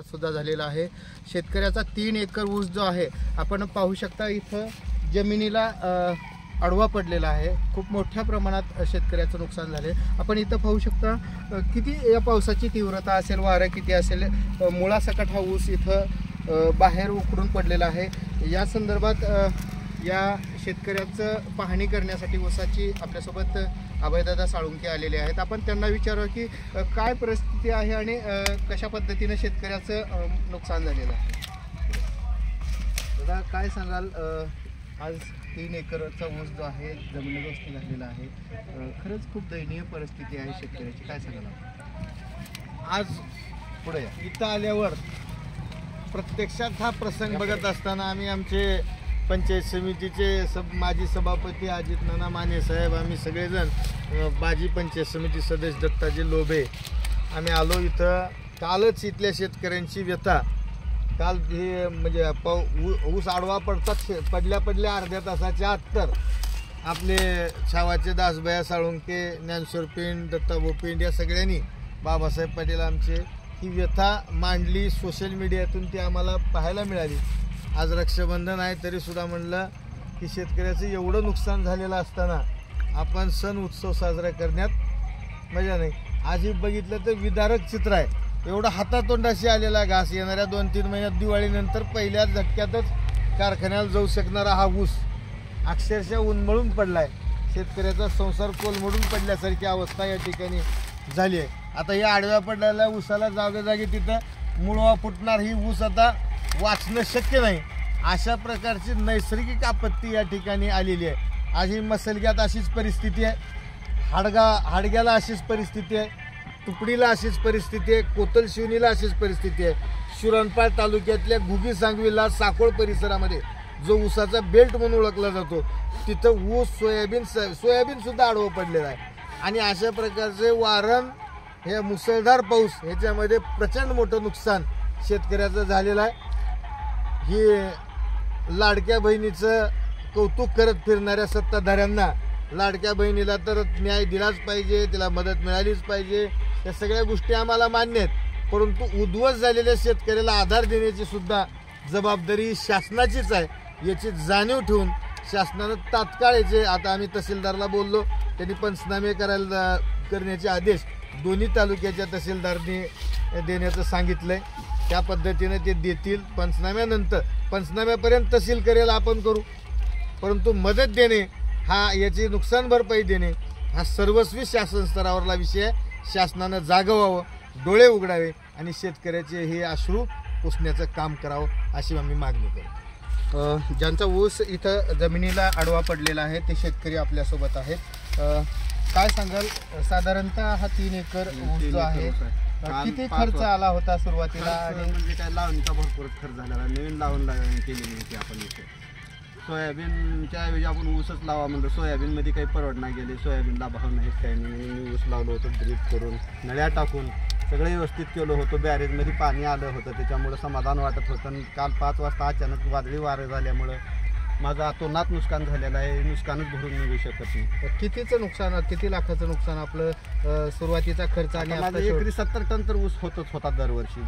सुद्धा झालेला आहे। शेतकऱ्याचा 3 एकर ऊस जो आहे आपण पाहू शकता इथं जमिनीला आडवा पडलेला आहे। खूप मोठ्या प्रमाणात शेतकऱ्याचं नुकसान झाले। आपण इथं पाहू शकता किती या पावसाची तीव्रता असेल, वारा किती असेल, मुळासकट हा ऊस इथं बाहेर उकडून पडलेला आहे। या संदर्भात या शेतकऱ्याचं पाहणी करण्यासाठी ऊसाची आपल्यासोबत अभयदादा साळुंके आलेले आहेत। आपण त्यांना विचारू की काय परिस्थिती आहे आणि कशा पद्धतीने शेतकऱ्याचं नुकसान झालेलं आहे। दादा काय सांगाल, आज 3 एकरचा ऊस जो आहे जमीनदोस्त झालेला आहे, खरंच खूप दयनीय परिस्थिती आहे शेतकऱ्याची, काय सांगाल? आज पुढे इथं आल्यावर प्रत्यक्षात हा प्रसंग बघत असताना आम्ही आमचे पंचायत समितीचे माजी सभापती अजित नाना माने साहेब, आम्ही सगळेजण माजी पंचायत समिती सदस्य दत्ताजी लोभे आम्ही आलो इथं। कालच इथल्या शेतकऱ्यांची व्यथा, काल हे म्हणजे ऊस आडवा पडल्या अर्ध्या तासाच्या आत तर आपले छावाचे दासभया साळुंके, ज्ञानेश्वर पिंड, दत्ताभाऊ पिंड या सगळ्यांनी, बाबासाहेब पाटील आमचे, ही व्यथा मांडली सोशल मीडियातून, ती आम्हाला पाहायला मिळाली। आज रक्षाबंधन आहे तरी सुद्धा म्हणलं की शेतकऱ्याचं एवढं नुकसान झालेलं असताना आपण सण उत्सव साजरा करण्यात मजा नाही। आजही बघितलं तर विदारक चित्र आहे। एवढा हातातोंडाशी आलेला घास, येणाऱ्या 2-3 महिन्यात दिवाळीनंतर पहिल्या झटक्यातच कारखान्याला जाऊ शकणारा हा ऊस अक्षरशः उन्मळून पडला आहे। शेतकऱ्याचा संसार कोलमडून पडल्यासारखी अवस्था या ठिकाणी झाली आहे। आता या आडव्या पडलेल्या ऊसाला जागोजागी तिथं मुळवा फुटणार, ही ऊस आता वाचणं शक्य नाही, अशा प्रकारची नैसर्गिक आपत्ती या ठिकाणी आलेली आहे। आज ही मसलग्यात अशीच परिस्थिती आहे, हाडग्याला अशीच परिस्थिती आहे, तुकडीला अशीच परिस्थिती आहे, कोतलशिवनीला अशीच परिस्थिती आहे। शिरणपाळ तालुक्यातल्या घुगी सांगवीला साकोळ परिसरामध्ये जो ऊसाचा बेल्ट म्हणून ओळखला जातो तिथं ऊस, सोयाबीन सुद्धा आडवं पडलेलं आहे। आणि अशा प्रकारचे वारण, हे मुसळधार पाऊस, ह्याच्यामध्ये प्रचंड मोठं नुकसान शेतकऱ्याचं झालेलं आहे। ही लाडक्या बहिणीचं कौतुक करत फिरणाऱ्या सत्ताधाऱ्यांना लाडक्या बहिणीला तर न्याय दिलाच पाहिजे, तिला मदत मिळालीच पाहिजे, या सगळ्या गोष्टी आम्हाला मान्य आहेत, परंतु उद्ध्वस्त झालेल्या शेतकऱ्याला आधार देण्याची सुद्धा जबाबदारी शासनाचीच आहे। याची जाणीव ठेवून शासनानं तात्काळ याचे, आता आम्ही तहसीलदारला बोललो, त्यांनी पंचनामे करण्याचे आदेश दोन्ही तालुक्याच्या तहसीलदारनी देण्याचं सांगितलंय। त्या पद्धतीने ते देतील। पंचनाम्यानंतर, पंचनाम्यापर्यंत तहसील करेल आपण करू, परंतु मदत देणे हा, याची नुकसान भरपाई देणे हा सर्वस्वी शासन स्तरावरला विषय आहे। शासनानं जागं व्हावं, डोळे उघडावे आणि शेतकऱ्याचे हे अश्रू पुसण्याचं काम करावं, अशी आम्ही मागणी करू। ज्यांचा ऊस इथं जमिनीला आडवा पडलेला आहे ते शेतकरी आपल्यासोबत आहेत। काय सांगाल, साधारणतः हा 3 एकर ऊस जो आहे किती खर्च आला होता सुरुवातीला? म्हणजे काय लावणीचा भरपूर खर्च झालेला, नवीन लावून केलेली होती आपण इथे। सोयाबीनच्या ऐवजी आपण ऊसच लावा म्हणलं, सोयाबीनमध्ये काही परवडणार गेले, सोयाबीनला भाव नाहीत काही नाही। मी ऊस लावलं होतं, ड्रीप करून नळ्या टाकून सगळं व्यवस्थित केलं होतं, बॅरेजमध्ये पाणी आलं होतं, त्याच्यामुळं समाधान वाटत होतं। काल 5 वाजता अचानक वादळी वारं झाल्यामुळं माझं अतोनात नुकसान झालेलं आहे, नुकसानच भरून निघू शकत नाही। कितीचं नुकसान, किती लाखाचं नुकसान आपलं सुरुवातीचा खर्च? आणि माझा एकरी 70 टन तर ऊस होतच होता दरवर्षी,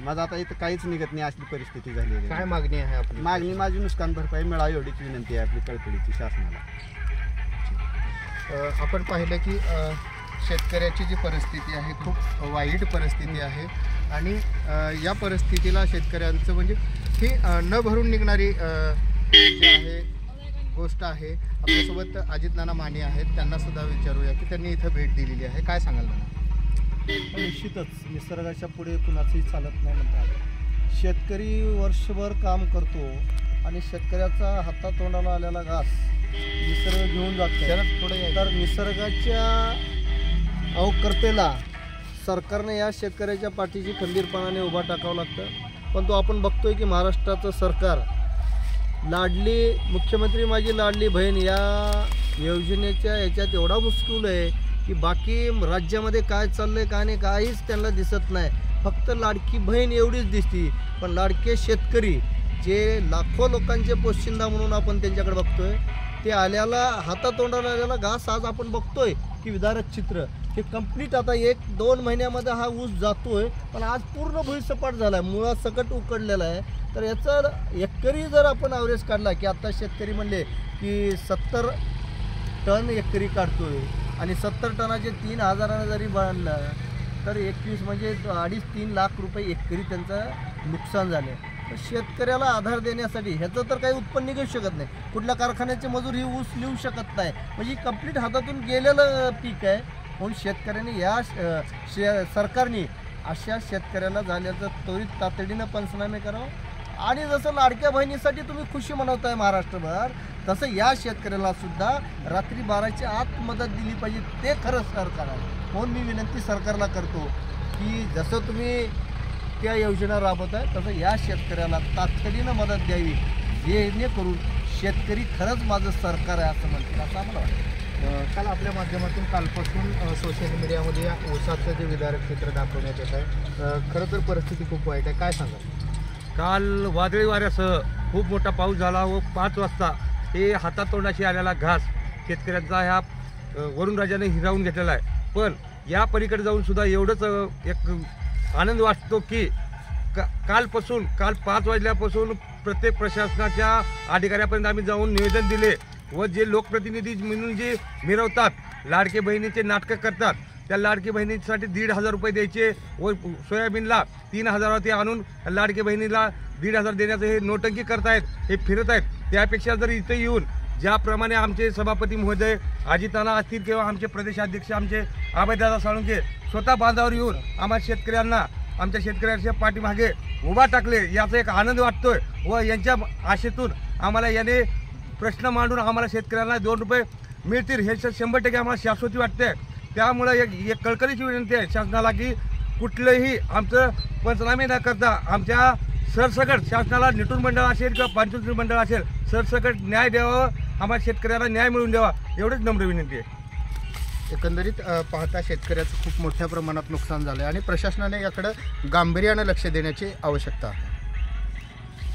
माझं आता इथं काहीच निघत नाही, अशी परिस्थिती झालेली। काय मागणी आहे आपली? मागणी माझी नुकसान भरपाई मिळावी एवढीच विनंती आहे आपली कळकळीची शासनाला। आपण पाहिलं की शेतकऱ्याची जी परिस्थिती आहे खूप वाईट परिस्थिती आहे आणि या परिस्थितीला शेतकऱ्यांचं म्हणजे ही न भरून निघणारी जी आहे गोष्ट आहे। आपल्यासोबत अजित नाना माने आहेत, त्यांना सुद्धा विचारूया की त्यांनी इथं भेट दिलेली आहे, काय सांगाल नाना? निश्चितच निसर्गाच्या पुढे कुणाचंही चालत नाही म्हणतात। शेतकरी वर्षभर काम करतो आणि शेतकऱ्याचा हातातोंडाला आलेला घास निसर्ग घेऊन जातो, तर निसर्गाच्या अवकर्तेला सरकारने या शेतकऱ्याच्या पाठीशी खंबीरपणाने उभा टाकावं लागतं। पण तो आपण बघतोय की महाराष्ट्राचं सरकार लाडली मुख्यमंत्री माझी लाडली बहीण या योजनेच्या याच्यात एवढा मुश्किल आहे की बाकी राज्यामध्ये काय चाललंय काय नाही काहीच त्यांना दिसत नाही, फक्त लाडकी बहीण एवढीच दिसती। पण लाडके शेतकरी जे लाखो लोकांचे पोशिंदा म्हणून आपण त्यांच्याकडे बघतोय, ते आल्याला हातातोंडाला आलेला घास आज आपण बघतोय की विदारक चित्र की कंप्लीट आता 1-2 महिन्यामध्ये हा ऊस जातोय, पण आज पूर्ण भुईसपाट झाला आहे, मुळासकट उकडलेला आहे. तर याचा एकरी जर आपण ॲव्हरेज काढला की आता शेतकरी म्हणले की 70 टन एकरी काढतोय आणि 70 टनाचे 3,000 जरी बांधलं तर 21 म्हणजे 2.5-3 लाख रुपये एकरी त्यांचं नुकसान झालं. तर शेतकऱ्याला आधार देण्यासाठी ह्याचं तर काही उत्पन्न निघू शकत नाही, कुठल्या कारखान्याचे मजूर ही ऊस लिहू शकत नाही, म्हणजे कंप्लीट हातातून गेलेलं पीक आहे. म्हणून शेतकऱ्यांनी या सरकारने अशा शेतकऱ्याला झाल्याचं त्वरित तातडीनं पंचनामे करावं. आणि जसं लाडक्या बहिणीसाठी तुम्ही खुशी मनवताय महाराष्ट्रभर, तसं या शेतकऱ्याला सुद्धा रात्री 12च्या आत मदत दिली पाहिजे, ते खरं सरकार आहे. म्हणून मी विनंती सरकारला करतो की जसं तुम्ही त्या योजना राबवत आहे तसं या शेतकऱ्याला तातडीनं मदत द्यावी, जेणेकरून शेतकरी खरंच माझं सरकार आहे असं म्हणतील, असं आम्हाला वाटतं. काल आपल्या माध्यमातून कालपासून सोशल मीडियामध्ये या ऊसाचं जे विदारक चित्र दाखवण्यात येत आहे, खरं तर परिस्थिती खूप वाईट आहे. काय सांगा? काल वादळी वाऱ्यासह खूप मोठा पाऊस झाला व 5 वाजता हे हातातोंडाशी आलेला घास शेतकऱ्यांचा ह्या वरुणराजाने हिरावून घेतलेला आहे. पण या पलीकडे जाऊन सुद्धा एवढंच एक आनंद वाटतो की काल 5 वाजल्यापासून प्रत्येक प्रशासनाच्या अधिकाऱ्यापर्यंत आम्ही जाऊन निवेदन दिले व जे लोकप्रतिनिधी म्हणून जे मिरवतात, लाडके बहिणीचे नाटकं करतात, त्या लाडकी बहिणीसाठी 1,500 रुपये द्यायचे व सोयाबीनला 3,000 ते आणून लाडकी बहिणीला 1,500 देण्याचं हे नोटंकी करतायत, हे फिरत आहेत. त्यापेक्षा जर इथे येऊन ज्याप्रमाणे आमचे सभापती महोदय अजितनाना असतील किंवा आमचे प्रदेशाध्यक्ष आमचे अभयदादा साळुंके स्वतः बांधावर येऊन आमच्या शेतकऱ्यांच्या पाठीमागे उभा टाकले, याचा एक आनंद वाटतोय. व यांच्या आशेतून आम्हाला याने प्रश्न मांडून आम्हाला शेतकऱ्यांना 2 रुपये मिळतील हे 100% आम्हाला शाश्वती वाटते. त्यामुळे एक कळकळीची विनंती आहे शासनाला की कुठलंही आमचं पंचनामे न करता आमच्या सरसकट शासनाला निटून मंडळ असेल किंवा पंचायत मंडळ असेल सरसकट न्याय द्यावा, आम्हाला शेतकऱ्याला न्याय मिळवून द्यावा, एवढीच नम्र विनंती आहे. एकंदरीत पाहता शेतकऱ्याचं खूप मोठ्या प्रमाणात नुकसान झालं आहे आणि प्रशासनाने याकडं गांभीर्यानं लक्ष देण्याची आवश्यकता आहे.